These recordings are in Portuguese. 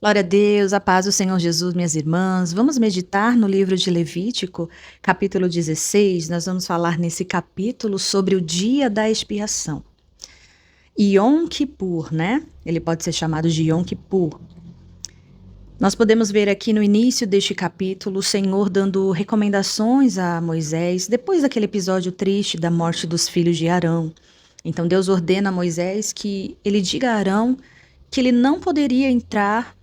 Glória a Deus, a paz do Senhor Jesus, minhas irmãs. Vamos meditar no livro de Levítico, capítulo 16. Nós vamos falar nesse capítulo sobre o dia da expiação. Yom Kippur, né? Ele pode ser chamado de Yom Kippur. Nós podemos ver aqui no início deste capítulo o Senhor dando recomendações a Moisés, depois daquele episódio triste da morte dos filhos de Arão. Então Deus ordena a Moisés que ele diga a Arão que ele não poderia entrar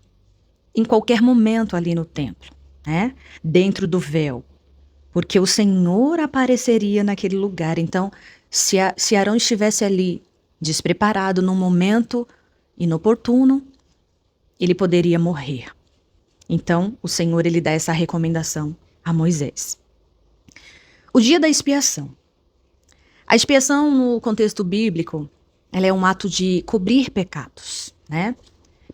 em qualquer momento ali no templo, né? Dentro do véu, porque o Senhor apareceria naquele lugar. Então, se Arão estivesse ali despreparado num momento inoportuno, ele poderia morrer. Então, o Senhor ele dá essa recomendação a Moisés. O dia da expiação. A expiação no contexto bíblico, ela é um ato de cobrir pecados, né?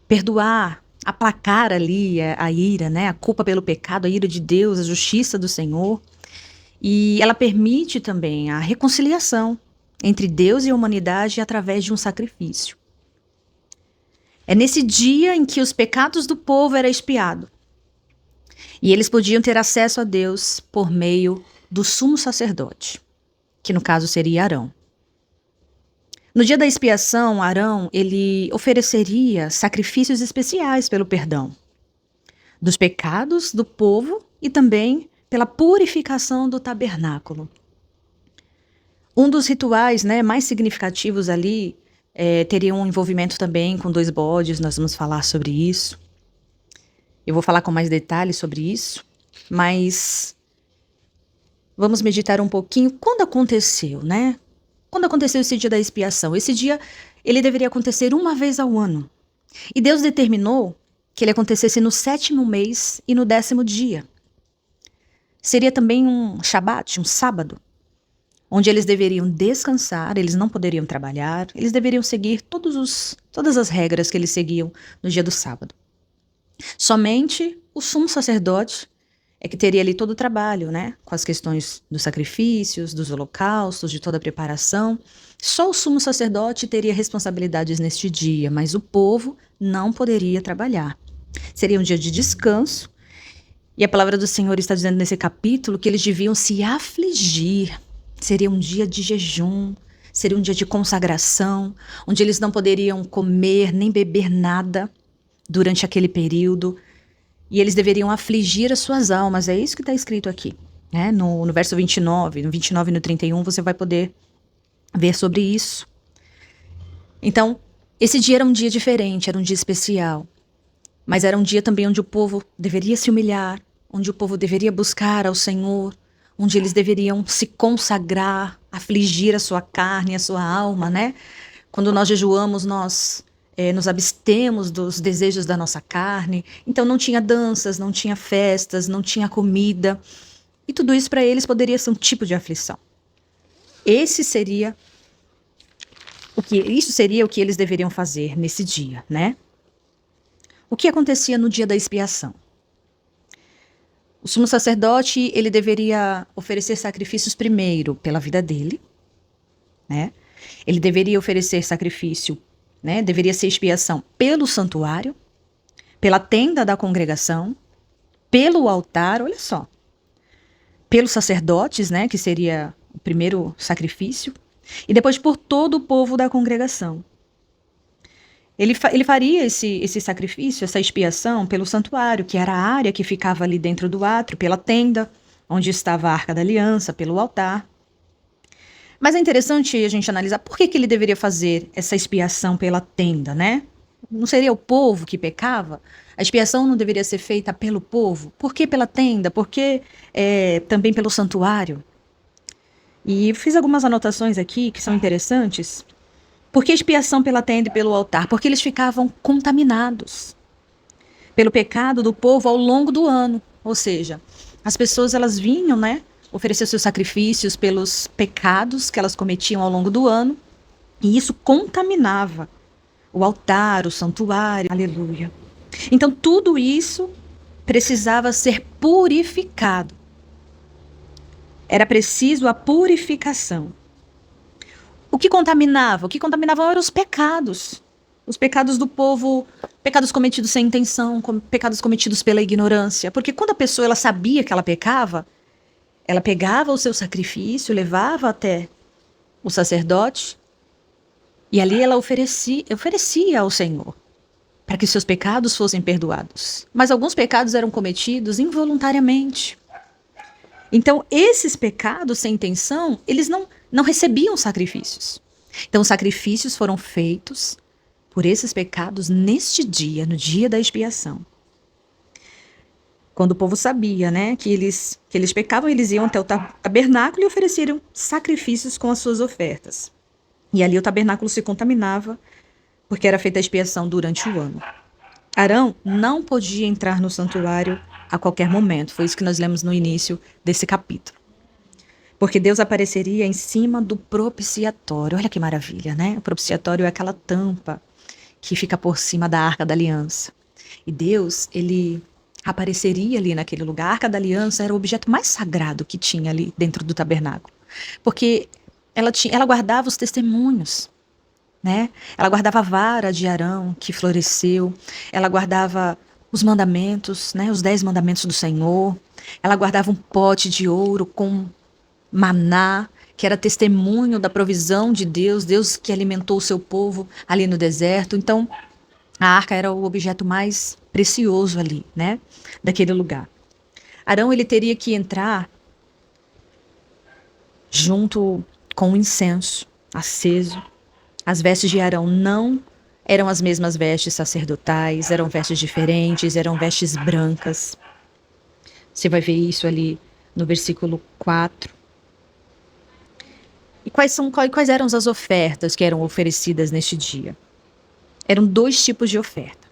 Perdoar, aplacar ali a ira, né? A culpa pelo pecado, a ira de Deus, a justiça do Senhor. E ela permite também a reconciliação entre Deus e a humanidade através de um sacrifício. É nesse dia em que os pecados do povo eram expiados. E eles podiam ter acesso a Deus por meio do sumo sacerdote, que no caso seria Arão. No dia da expiação, Arão, ele ofereceria sacrifícios especiais pelo perdão dos pecados do povo e também pela purificação do tabernáculo. Um dos rituais, né, mais significativos ali teria um envolvimento também com 2 bodes, nós vamos falar sobre isso. Eu vou falar com mais detalhes sobre isso, mas vamos meditar um pouquinho quando aconteceu, né? Quando aconteceu esse dia da expiação? Esse dia, ele deveria acontecer uma vez ao ano. E Deus determinou que ele acontecesse no 7º mês e no 10º dia. Seria também um Shabat, um sábado, onde eles deveriam descansar, eles não poderiam trabalhar, eles deveriam seguir todas as regras que eles seguiam no dia do sábado. Somente o sumo sacerdote é que teria ali todo o trabalho, né? Com as questões dos sacrifícios, dos holocaustos, de toda a preparação. Só o sumo sacerdote teria responsabilidades neste dia, mas o povo não poderia trabalhar. Seria um dia de descanso. E a palavra do Senhor está dizendo nesse capítulo que eles deviam se afligir. Seria um dia de jejum, seria um dia de consagração, onde eles não poderiam comer nem beber nada durante aquele período. E eles deveriam afligir as suas almas. É isso que está escrito aqui, né? No verso 29, no 29 e no 31, você vai poder ver sobre isso. Então, esse dia era um dia diferente, era um dia especial. Mas era um dia também onde o povo deveria se humilhar, onde o povo deveria buscar ao Senhor, onde eles deveriam se consagrar, afligir a sua carne, a sua alma, né? Quando nós jejuamos, nós nos abstemos dos desejos da nossa carne. Então não tinha danças, não tinha festas, não tinha comida. E tudo isso para eles poderia ser um tipo de aflição. Isso seria o que eles deveriam fazer nesse dia, né? O que acontecia no dia da expiação? O sumo sacerdote, ele deveria oferecer sacrifícios primeiro pela vida dele, né? Ele deveria oferecer sacrifício, né? Deveria ser expiação pelo santuário, pela tenda da congregação, pelo altar, olha só, pelos sacerdotes, né? Que seria o primeiro sacrifício, e depois por todo o povo da congregação. Ele faria esse sacrifício, essa expiação pelo santuário, que era a área que ficava ali dentro do átrio, pela tenda, onde estava a Arca da Aliança, pelo altar. Mas é interessante a gente analisar por que ele deveria fazer essa expiação pela tenda, né? Não seria o povo que pecava? A expiação não deveria ser feita pelo povo? Por que pela tenda? Por que também pelo santuário? E fiz algumas anotações aqui que são interessantes. Por que expiação pela tenda e pelo altar? Porque eles ficavam contaminados pelo pecado do povo ao longo do ano. Ou seja, as pessoas elas vinham, né? Oferecer seus sacrifícios pelos pecados que elas cometiam ao longo do ano, e isso contaminava o altar, o santuário, aleluia. Então tudo isso precisava ser purificado. Era preciso a purificação. O que contaminava? O que contaminavam eram os pecados. Os pecados do povo, pecados cometidos sem intenção, pecados cometidos pela ignorância. Porque quando a pessoa ela sabia que ela pecava, ela pegava o seu sacrifício, levava até o sacerdote, e ali ela oferecia ao Senhor, para que seus pecados fossem perdoados. Mas alguns pecados eram cometidos involuntariamente. Então, esses pecados sem intenção, eles não recebiam sacrifícios. Então, os sacrifícios foram feitos por esses pecados neste dia, no dia da expiação. Quando o povo sabia, né, que eles pecavam, eles iam até o tabernáculo e ofereciam sacrifícios com as suas ofertas. E ali o tabernáculo se contaminava, porque era feita a expiação durante o ano. Arão não podia entrar no santuário a qualquer momento. Foi isso que nós lemos no início desse capítulo. Porque Deus apareceria em cima do propiciatório. Olha que maravilha, né? O propiciatório é aquela tampa que fica por cima da Arca da Aliança. E Deus, ele apareceria ali naquele lugar. A Arca da Aliança era o objeto mais sagrado que tinha ali dentro do tabernáculo. Porque ela guardava os testemunhos, né? Ela guardava a vara de Arão, que floresceu. Ela guardava os mandamentos, né? Os 10 mandamentos do Senhor. Ela guardava um pote de ouro com maná, que era testemunho da provisão de Deus, Deus que alimentou o seu povo ali no deserto. Então, a arca era o objeto mais precioso ali, né? Daquele lugar. Arão, ele teria que entrar junto com o incenso aceso. As vestes de Arão não eram as mesmas vestes sacerdotais, eram vestes diferentes, eram vestes brancas. Você vai ver isso ali no versículo 4. E quais eram as ofertas que eram oferecidas neste dia? Eram 2 tipos de oferta.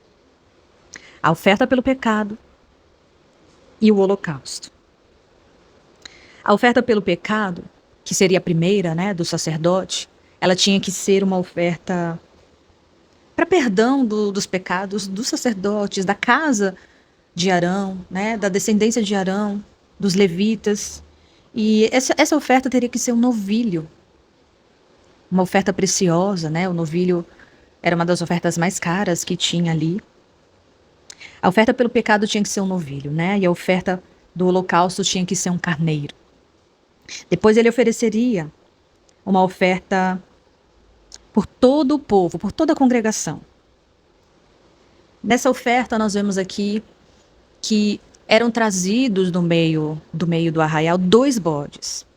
A oferta pelo pecado e o holocausto. A oferta pelo pecado, que seria a primeira, né, do sacerdote, ela tinha que ser uma oferta para perdão dos pecados dos sacerdotes, da casa de Arão, né, da descendência de Arão, dos levitas. E essa oferta teria que ser um novilho, uma oferta preciosa, né? O novilho era uma das ofertas mais caras que tinha ali. A oferta pelo pecado tinha que ser um novilho, né? E a oferta do holocausto tinha que ser um carneiro. Depois ele ofereceria uma oferta por todo o povo, por toda a congregação. Nessa oferta nós vemos aqui que eram trazidos do meio do arraial 2 bodes.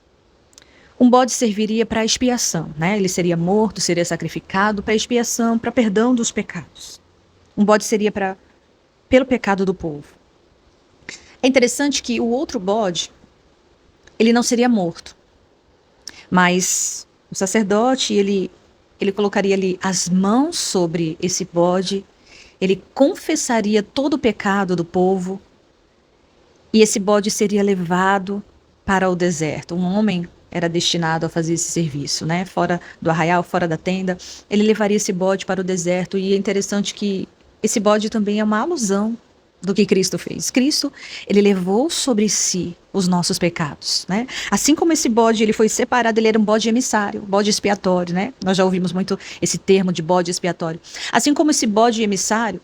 Um bode serviria para expiação, né? Ele seria morto, seria sacrificado para expiação, para perdão dos pecados. Um bode seria pelo pecado do povo. É interessante que o outro bode, ele não seria morto, mas o sacerdote, ele colocaria ali as mãos sobre esse bode, ele confessaria todo o pecado do povo, e esse bode seria levado para o deserto. Um homem era destinado a fazer esse serviço, né? Fora do arraial, fora da tenda. Ele levaria esse bode para o deserto. E é interessante que esse bode também é uma alusão do que Cristo fez. Cristo, ele levou sobre si os nossos pecados, né? Assim como esse bode, ele foi separado, ele era um bode emissário, bode expiatório, né? Nós já ouvimos muito esse termo de bode expiatório. Assim como esse bode emissário,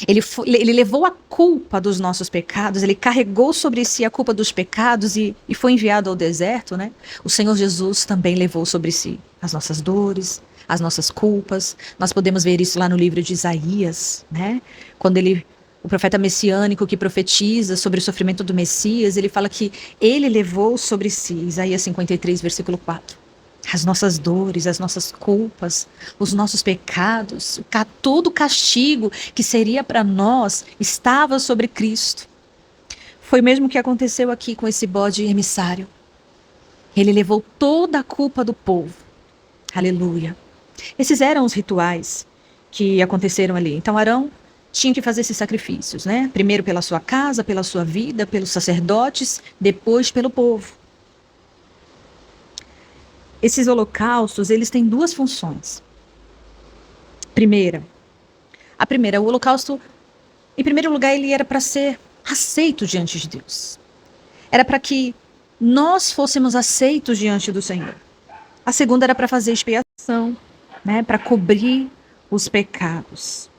ele levou a culpa dos nossos pecados, ele carregou sobre si a culpa dos pecados e foi enviado ao deserto, né? O Senhor Jesus também levou sobre si as nossas dores, as nossas culpas. Nós podemos ver isso lá no livro de Isaías, né? Quando o profeta messiânico que profetiza sobre o sofrimento do Messias, ele fala que ele levou sobre si, Isaías 53, versículo 4. As nossas dores, as nossas culpas, os nossos pecados, todo o castigo que seria para nós estava sobre Cristo. Foi mesmo o que aconteceu aqui com esse bode emissário. Ele levou toda a culpa do povo. Aleluia. Esses eram os rituais que aconteceram ali. Então Arão tinha que fazer esses sacrifícios, né? Primeiro pela sua casa, pela sua vida, pelos sacerdotes, depois pelo povo. Esses holocaustos, eles têm 2 funções. A primeira, o holocausto, em primeiro lugar, ele era para ser aceito diante de Deus. Era para que nós fôssemos aceitos diante do Senhor. A segunda era para fazer expiação, né? Para cobrir os pecados.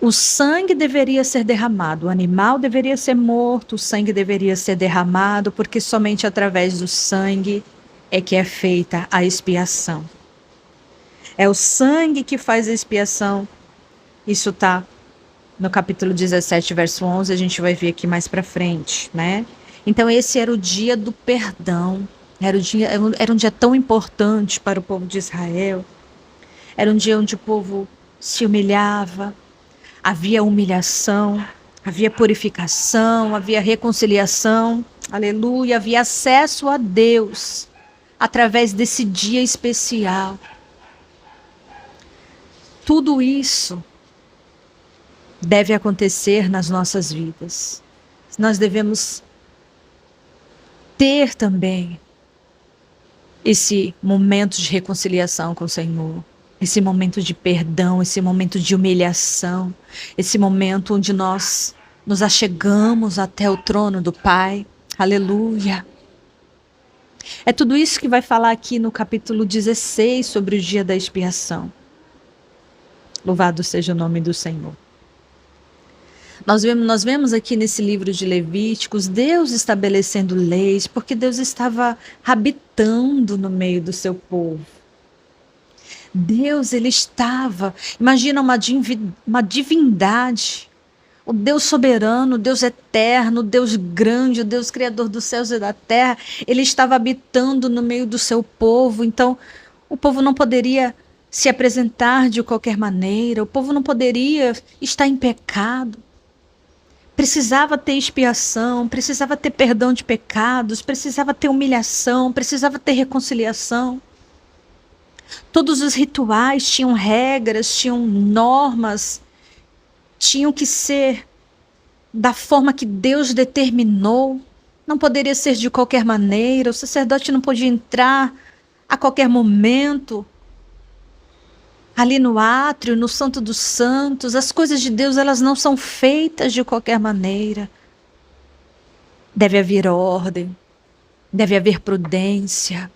O sangue deveria ser derramado, o animal deveria ser morto, o sangue deveria ser derramado, porque somente através do sangue é que é feita a expiação. É o sangue que faz a expiação. Isso está no capítulo 17, verso 11, a gente vai ver aqui mais para frente, né? Então esse era o dia do perdão, era um dia tão importante para o povo de Israel, era um dia onde o povo se humilhava, havia humilhação, havia purificação, havia reconciliação, aleluia, havia acesso a Deus através desse dia especial. Tudo isso deve acontecer nas nossas vidas. Nós devemos ter também esse momento de reconciliação com o Senhor. Esse momento de perdão, esse momento de humilhação, esse momento onde nós nos achegamos até o trono do Pai. Aleluia. É tudo isso que vai falar aqui no capítulo 16 sobre o dia da expiação. Louvado seja o nome do Senhor. Nós vemos aqui nesse livro de Levíticos Deus estabelecendo leis, porque Deus estava habitando no meio do seu povo. Deus, ele estava, imagina uma divindade, o Deus soberano, o Deus eterno, o Deus grande, o Deus criador dos céus e da terra, ele estava habitando no meio do seu povo, então o povo não poderia se apresentar de qualquer maneira, o povo não poderia estar em pecado, precisava ter expiação, precisava ter perdão de pecados, precisava ter humilhação, precisava ter reconciliação. Todos os rituais tinham regras, tinham normas, tinham que ser da forma que Deus determinou. Não poderia ser de qualquer maneira, o sacerdote não podia entrar a qualquer momento. Ali no átrio, no Santo dos Santos, as coisas de Deus, elas não são feitas de qualquer maneira. Deve haver ordem, deve haver prudência.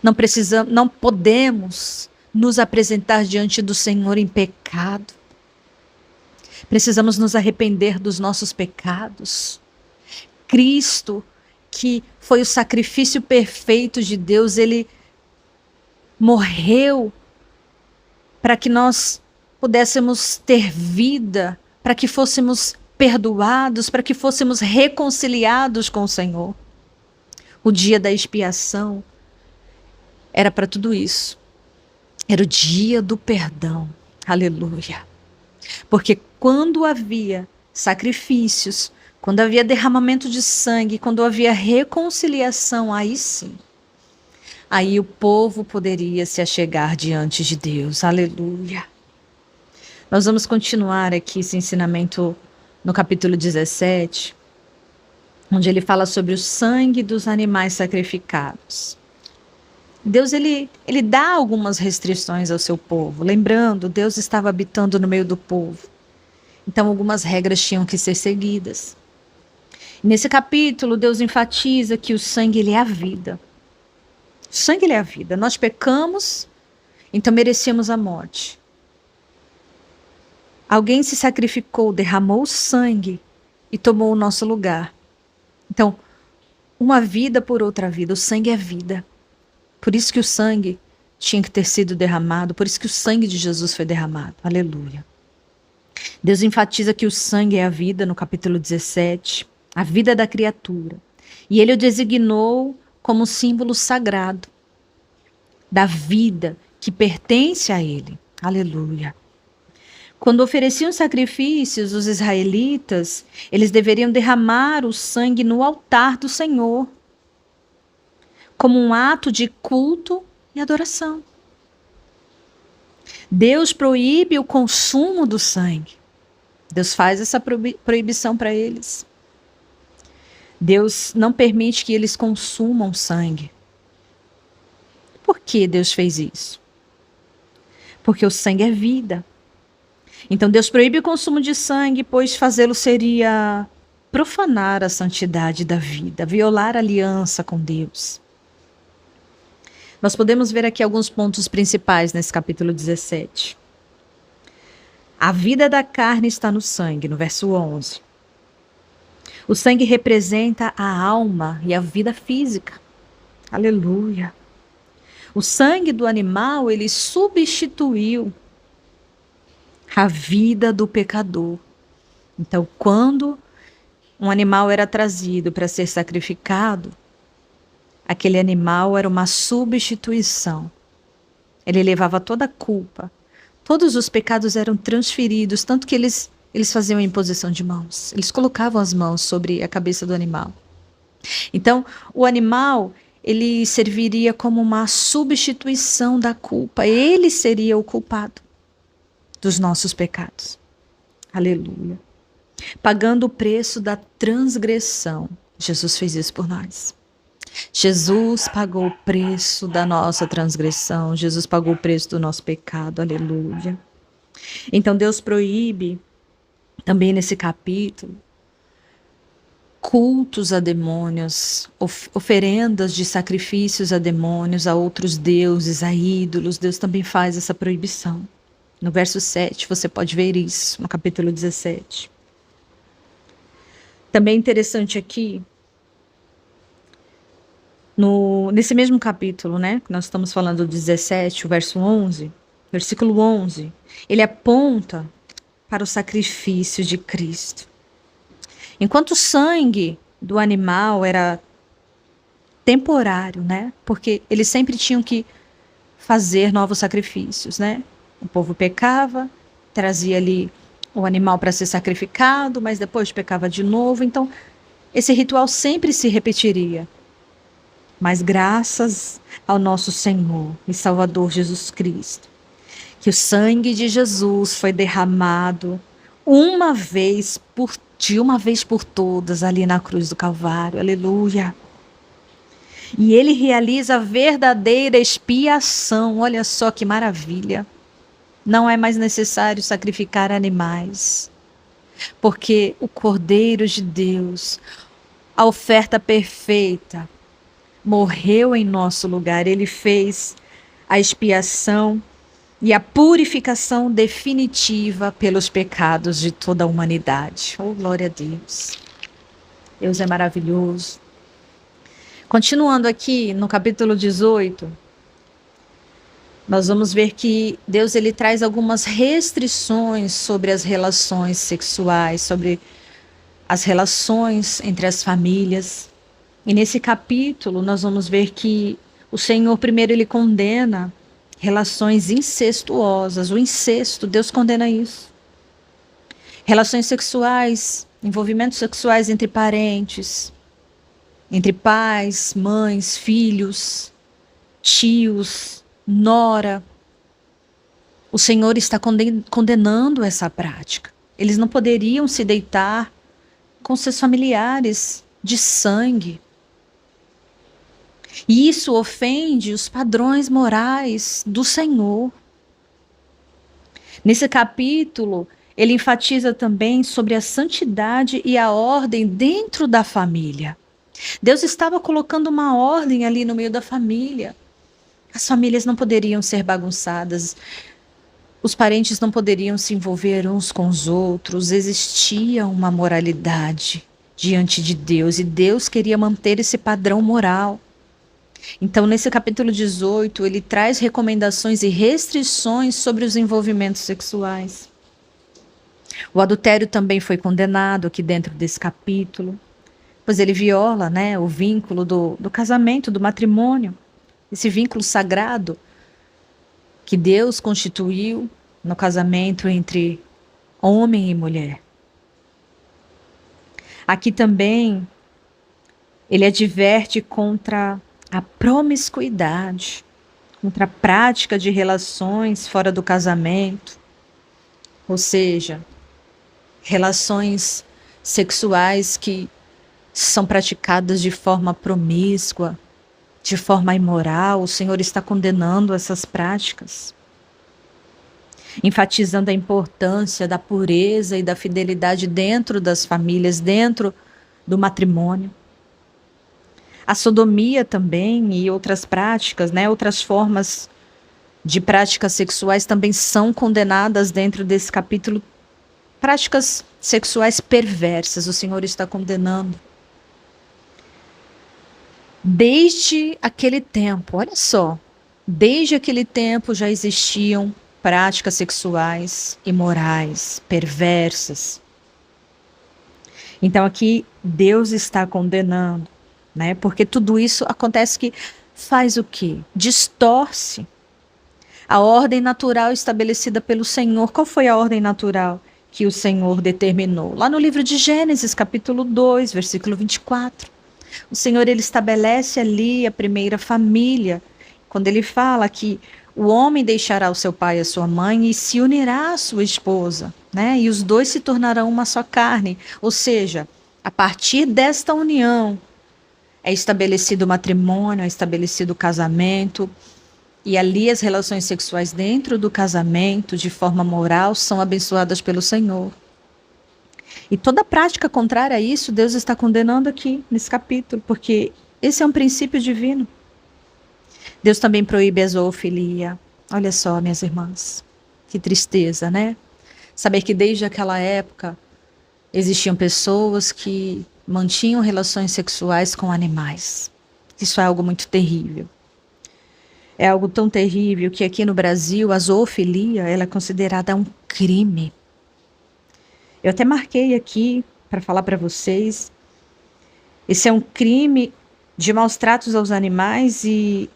Não podemos nos apresentar diante do Senhor em pecado. Precisamos nos arrepender dos nossos pecados. Cristo, que foi o sacrifício perfeito de Deus, ele morreu para que nós pudéssemos ter vida, para que fôssemos perdoados, para que fôssemos reconciliados com o Senhor. O dia da expiação era para tudo isso. Era o dia do perdão. Aleluia. Porque quando havia sacrifícios, quando havia derramamento de sangue, quando havia reconciliação, aí sim. Aí o povo poderia se achegar diante de Deus. Aleluia. Nós vamos continuar aqui esse ensinamento no capítulo 17, onde ele fala sobre o sangue dos animais sacrificados. Deus ele dá algumas restrições ao seu povo. Lembrando, Deus estava habitando no meio do povo. Então algumas regras tinham que ser seguidas. Nesse capítulo, Deus enfatiza que o sangue ele é a vida. O sangue ele é a vida. Nós pecamos, então merecemos a morte. Alguém se sacrificou, derramou o sangue e tomou o nosso lugar. Então, uma vida por outra vida. O sangue é vida. Por isso que o sangue tinha que ter sido derramado, por isso que o sangue de Jesus foi derramado. Aleluia. Deus enfatiza que o sangue é a vida no capítulo 17, a vida da criatura. E ele o designou como símbolo sagrado da vida que pertence a ele. Aleluia. Quando ofereciam sacrifícios, os israelitas, eles deveriam derramar o sangue no altar do Senhor, como um ato de culto e adoração. Deus proíbe o consumo do sangue. Deus faz essa proibição para eles. Deus não permite que eles consumam sangue. Por que Deus fez isso? Porque o sangue é vida. Então Deus proíbe o consumo de sangue, pois fazê-lo seria profanar a santidade da vida, violar a aliança com Deus. Nós podemos ver aqui alguns pontos principais nesse capítulo 17. A vida da carne está no sangue, no verso 11. O sangue representa a alma e a vida física. Aleluia. O sangue do animal, ele substituiu a vida do pecador. Então, quando um animal era trazido para ser sacrificado, aquele animal era uma substituição. Ele levava toda a culpa. Todos os pecados eram transferidos, tanto que eles faziam a imposição de mãos. Eles colocavam as mãos sobre a cabeça do animal. Então, o animal, ele serviria como uma substituição da culpa. Ele seria o culpado dos nossos pecados. Aleluia. Pagando o preço da transgressão. Jesus fez isso por nós. Jesus pagou o preço da nossa transgressão. Jesus pagou o preço do nosso pecado. Aleluia. Então Deus proíbe, também nesse capítulo, cultos a demônios, oferendas de sacrifícios a demônios, a outros deuses, a ídolos. Deus também faz essa proibição. No verso 7, você pode ver isso, no capítulo 17. Também interessante aqui, nesse mesmo capítulo, né, que nós estamos falando do 17, o verso 11, versículo 11, ele aponta para o sacrifício de Cristo. Enquanto o sangue do animal era temporário, né, porque eles sempre tinham que fazer novos sacrifícios, né? O povo pecava, trazia ali o animal para ser sacrificado, mas depois pecava de novo, então esse ritual sempre se repetiria. Mas graças ao nosso Senhor e Salvador Jesus Cristo, que o sangue de Jesus foi derramado de uma vez por todas ali na cruz do Calvário. Aleluia. E ele realiza a verdadeira expiação. Olha só que maravilha. Não é mais necessário sacrificar animais, porque o Cordeiro de Deus, a oferta perfeita, morreu em nosso lugar. Ele fez a expiação e a purificação definitiva pelos pecados de toda a humanidade. Oh, glória a Deus. Deus é maravilhoso. Continuando aqui no capítulo 18, nós vamos ver que Deus ele traz algumas restrições sobre as relações sexuais, sobre as relações entre as famílias. E nesse capítulo nós vamos ver que o Senhor primeiro ele condena relações incestuosas, o incesto, Deus condena isso. Relações sexuais, envolvimentos sexuais entre parentes, entre pais, mães, filhos, tios, nora. O Senhor está condenando essa prática. Eles não poderiam se deitar com seus familiares de sangue. E isso ofende os padrões morais do Senhor. Nesse capítulo, ele enfatiza também sobre a santidade e a ordem dentro da família. Deus estava colocando uma ordem ali no meio da família. As famílias não poderiam ser bagunçadas. Os parentes não poderiam se envolver uns com os outros. Existia uma moralidade diante de Deus e Deus queria manter esse padrão moral. Então, nesse capítulo 18, ele traz recomendações e restrições sobre os envolvimentos sexuais. O adultério também foi condenado aqui dentro desse capítulo, pois ele viola, né, o vínculo do casamento, do matrimônio, esse vínculo sagrado que Deus constituiu no casamento entre homem e mulher. Aqui também ele adverte contra a promiscuidade, contra a prática de relações fora do casamento, ou seja, relações sexuais que são praticadas de forma promíscua, de forma imoral. O Senhor está condenando essas práticas, enfatizando a importância da pureza e da fidelidade dentro das famílias, dentro do matrimônio. A sodomia também e outras práticas, né, outras formas de práticas sexuais também são condenadas dentro desse capítulo. Práticas sexuais perversas, o Senhor está condenando. Desde aquele tempo, olha só, desde aquele tempo já existiam práticas sexuais imorais, perversas. Então aqui Deus está condenando, né? Porque tudo isso acontece que faz o quê? Distorce a ordem natural estabelecida pelo Senhor. Qual foi a ordem natural que o Senhor determinou? Lá no livro de Gênesis, capítulo 2, versículo 24. O Senhor, ele estabelece ali a primeira família, quando ele fala que o homem deixará o seu pai e a sua mãe e se unirá à sua esposa, né? E os dois se tornarão uma só carne. Ou seja, a partir desta união é estabelecido o matrimônio, é estabelecido o casamento, e ali as relações sexuais dentro do casamento, de forma moral, são abençoadas pelo Senhor. E toda prática contrária a isso, Deus está condenando aqui nesse capítulo, porque esse é um princípio divino. Deus também proíbe a zoofilia. Olha só, minhas irmãs, que tristeza, né? Saber que desde aquela época existiam pessoas que mantinham relações sexuais com animais. Isso é algo muito terrível. É algo tão terrível que aqui no Brasil a zoofilia ela é considerada um crime. Eu até marquei aqui para falar para vocês. Esse é um crime de maus tratos aos animais e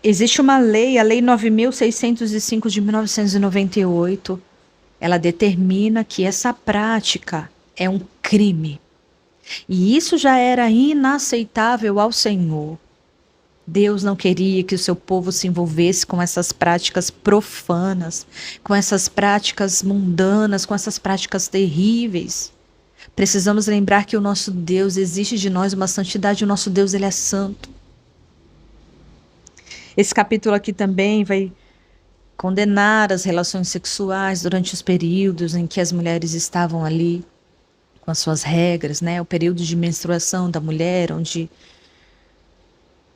existe uma lei, a Lei 9.605 de 1998. Ela determina que essa prática é um crime. E isso já era inaceitável ao Senhor. Deus não queria que o seu povo se envolvesse com essas práticas profanas, com essas práticas mundanas, com essas práticas terríveis. Precisamos lembrar que o nosso Deus exige de nós uma santidade, o nosso Deus, ele é santo. Esse capítulo aqui também vai condenar as relações sexuais durante os períodos em que as mulheres estavam ali com as suas regras, né? O período de menstruação da mulher, onde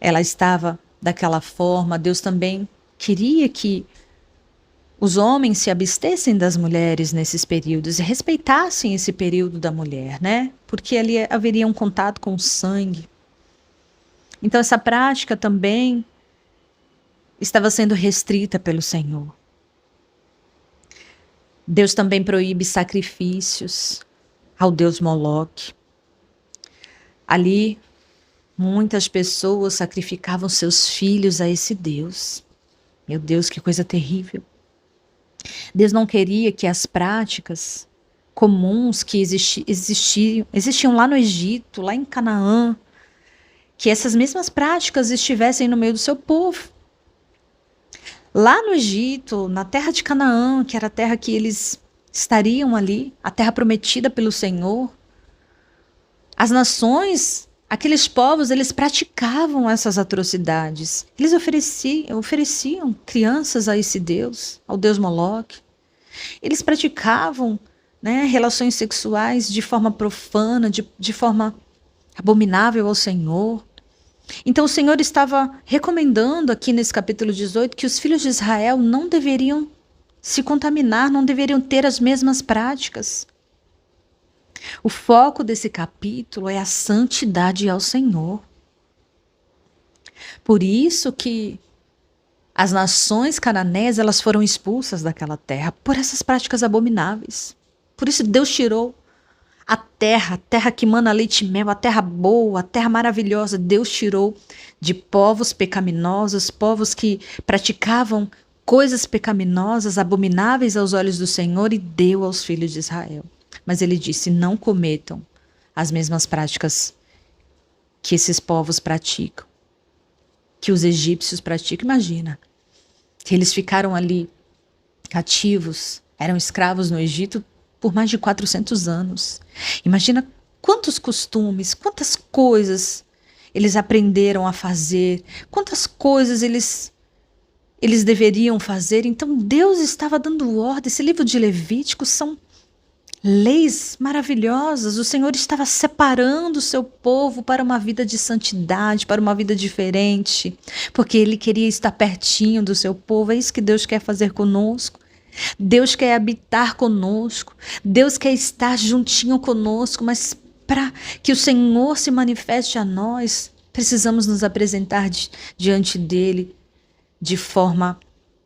ela estava daquela forma. Deus também queria que os homens se abstessem das mulheres nesses períodos e respeitassem esse período da mulher, né? Porque ali haveria um contato com o sangue. Então essa prática também estava sendo restrita pelo Senhor. Deus também proíbe sacrifícios ao deus Moloque. Ali muitas pessoas sacrificavam seus filhos a esse Deus. Meu Deus, que coisa terrível. Deus não queria que as práticas comuns que existiam lá no Egito, lá em Canaã, que essas mesmas práticas estivessem no meio do seu povo. Lá no Egito, na terra de Canaã, que era a terra que eles estariam ali, a terra prometida pelo Senhor, as nações, aqueles povos, eles praticavam essas atrocidades. Eles ofereciam crianças a esse Deus, ao Deus Moloque. Eles praticavam, né, relações sexuais de forma profana, de forma abominável ao Senhor. Então o Senhor estava recomendando aqui nesse capítulo 18 que os filhos de Israel não deveriam se contaminar, não deveriam ter as mesmas práticas. O foco desse capítulo é a santidade ao Senhor. Por isso que as nações cananeias, elas foram expulsas daquela terra por essas práticas abomináveis. Por isso Deus tirou a terra que mana leite e mel, a terra boa, a terra maravilhosa. Deus tirou de povos pecaminosos, povos que praticavam coisas pecaminosas, abomináveis aos olhos do Senhor, e deu aos filhos de Israel. Mas ele disse, não cometam as mesmas práticas que esses povos praticam, que os egípcios praticam. Imagina, que eles ficaram ali cativos, eram escravos no Egito por mais de 400 anos. Imagina quantos costumes, quantas coisas eles aprenderam a fazer, quantas coisas eles deveriam fazer. Então Deus estava dando ordem. Esse livro de Levítico são leis maravilhosas. O Senhor estava separando o seu povo para uma vida de santidade, para uma vida diferente, porque Ele queria estar pertinho do seu povo. É isso que Deus quer fazer conosco. Deus quer habitar conosco. Deus quer estar juntinho conosco, mas para que o Senhor se manifeste a nós, precisamos nos apresentar diante dEle de forma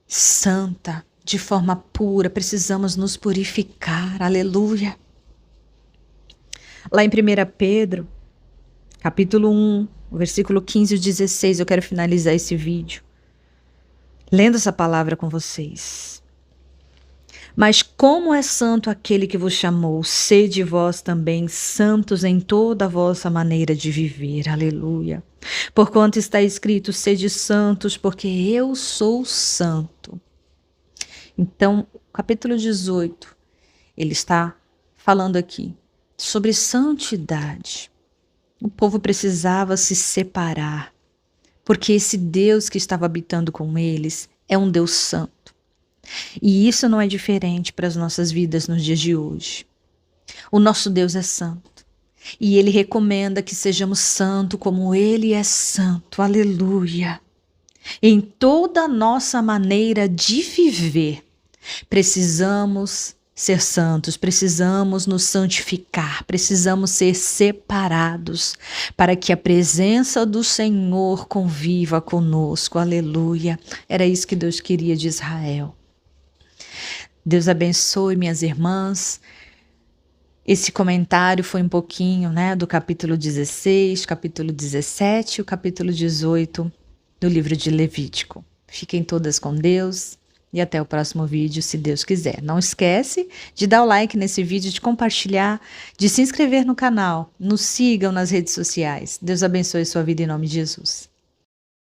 santa, de forma pura, precisamos nos purificar, aleluia. Lá em 1 Pedro, capítulo 1, versículo 15 e 16, eu quero finalizar esse vídeo lendo essa palavra com vocês. Mas como é santo aquele que vos chamou, sede vós também santos em toda a vossa maneira de viver, aleluia. Porquanto está escrito, sede santos, porque eu sou santo. Então, capítulo 18, ele está falando aqui sobre santidade. O povo precisava se separar, porque esse Deus que estava habitando com eles é um Deus santo. E isso não é diferente para as nossas vidas nos dias de hoje. O nosso Deus é santo. E Ele recomenda que sejamos santos como Ele é santo. Aleluia. Em toda a nossa maneira de viver, precisamos ser santos, precisamos nos santificar, precisamos ser separados para que a presença do Senhor conviva conosco. Aleluia. Era isso que Deus queria de Israel. Deus abençoe minhas irmãs. Esse comentário foi um pouquinho, do capítulo 16, capítulo 17 e o capítulo 18 do livro de Levítico. Fiquem todas com Deus e até o próximo vídeo, se Deus quiser. Não esquece de dar o like nesse vídeo, de compartilhar, de se inscrever no canal. Nos sigam nas redes sociais. Deus abençoe sua vida em nome de Jesus.